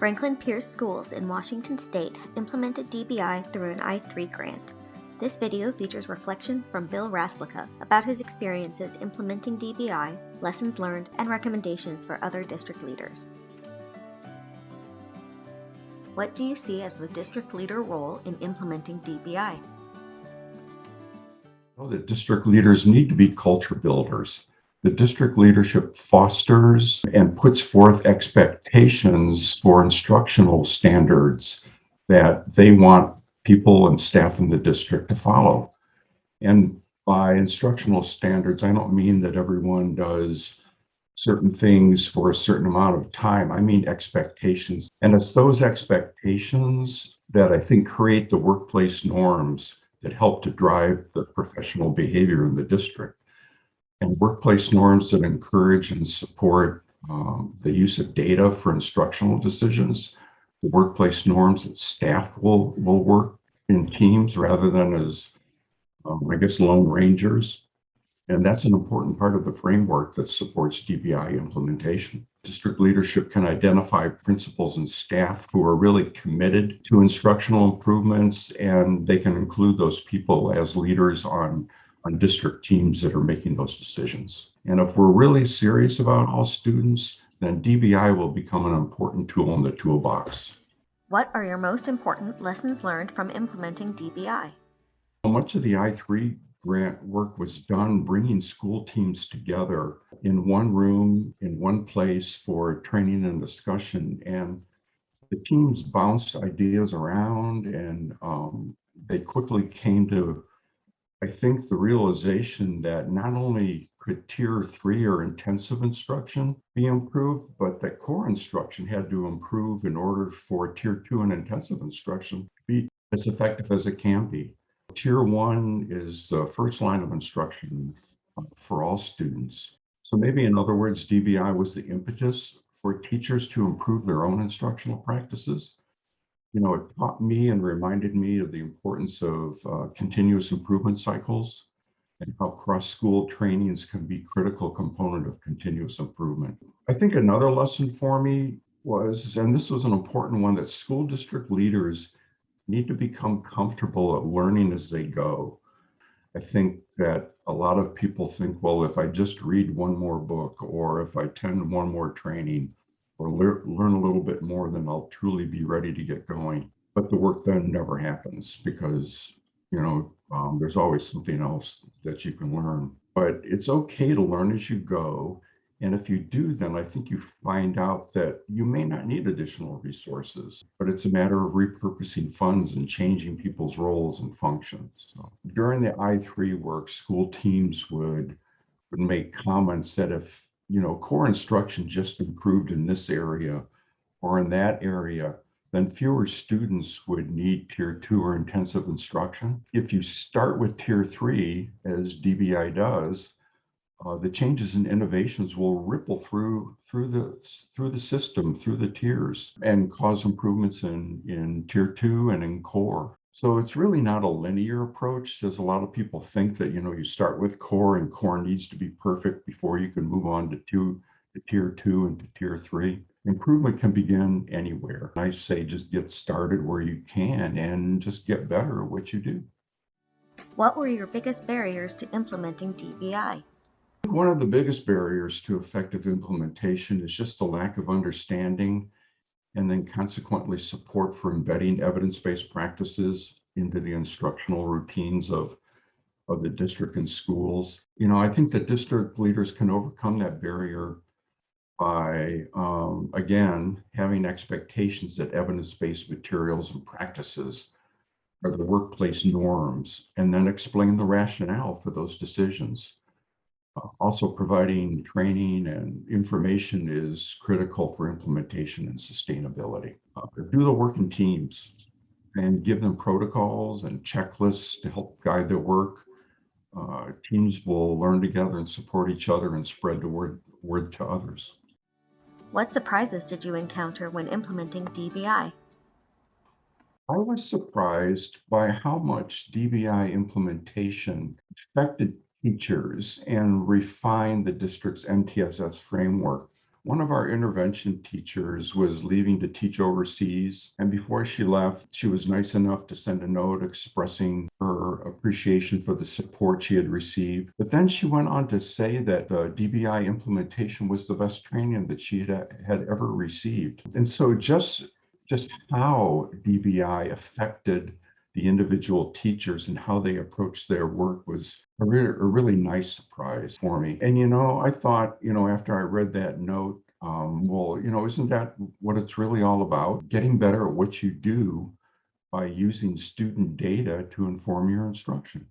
Franklin Pierce Schools in Washington State implemented DBI through an I-3 grant. This video features reflections from Bill Rasplica about his experiences implementing DBI, lessons learned, and recommendations for other district leaders. What do you see as the district leader role in implementing DBI? Well, the district leaders need to be culture builders. The district leadership fosters and puts forth expectations for instructional standards that they want people and staff in the district to follow. And by instructional standards, I don't mean that everyone does certain things for a certain amount of time. I mean expectations. And it's those expectations that I think create the workplace norms that help to drive the professional behavior in the district. And workplace norms that encourage and support the use of data for instructional decisions, the workplace norms that staff will work in teams rather than as, lone rangers. And that's an important part of the framework that supports DBI implementation. District leadership can identify principals and staff who are really committed to instructional improvements, and they can include those people as leaders on district teams that are making those decisions. And if we're really serious about all students, then DBI will become an important tool in the toolbox. What are your most important lessons learned from implementing DBI? Much of the I-3 grant work was done bringing school teams together in one room, in one place for training and discussion. And the teams bounced ideas around, and they quickly came to, I think, the realization that not only could Tier 3 or intensive instruction be improved, but that core instruction had to improve in order for Tier 2 and intensive instruction to be as effective as it can be. Tier 1 is the first line of instruction for all students. So maybe in other words, DBI was the impetus for teachers to improve their own instructional practices. It taught me and reminded me of the importance of continuous improvement cycles and how cross-school trainings can be a critical component of continuous improvement. I think another lesson for me was, and this was an important one, that school district leaders need to become comfortable at learning as they go. I think that a lot of people think, well, if I just read one more book, or if I attend one more training, or learn a little bit more, then I'll truly be ready to get going. But the work then never happens because, there's always something else that you can learn. But it's okay to learn as you go. And if you do, then I think you find out that you may not need additional resources, but it's a matter of repurposing funds and changing people's roles and functions. So during the I-3 work, school teams would make comments that if, core instruction just improved in this area or in that area, then fewer students would need Tier 2 or intensive instruction. If you start with Tier 3, as DBI does, the changes and innovations will ripple through the system, through the tiers, and cause improvements in Tier 2 and in core. So it's really not a linear approach. There's a lot of people think that, you start with core and core needs to be perfect before you can move on to Tier 2 and to Tier 3. Improvement can begin anywhere. I say just get started where you can and just get better at what you do. What were your biggest barriers to implementing DBI? One of the biggest barriers to effective implementation is just the lack of understanding and then consequently support for embedding evidence-based practices into the instructional routines of the district and schools. I think that district leaders can overcome that barrier by, again, having expectations that evidence-based materials and practices are the workplace norms, and then explain the rationale for those decisions. Also, providing training and information is critical for implementation and sustainability. Do the work in teams and give them protocols and checklists to help guide their work. Teams will learn together and support each other and spread the word to others. What surprises did you encounter when implementing DBI? I was surprised by how much DBI implementation affected teachers and refined the district's MTSS framework One of our intervention teachers was leaving to teach overseas, and before she left, she was nice enough to send a note expressing her appreciation for the support she had received. But then she went on to say that the DBI implementation was the best training that she had ever received. And so just how DBI affected the individual teachers and how they approached their work was a really nice surprise for me. And, I thought, after I read that note, well, isn't that what it's really all about? Getting better at what you do by using student data to inform your instruction.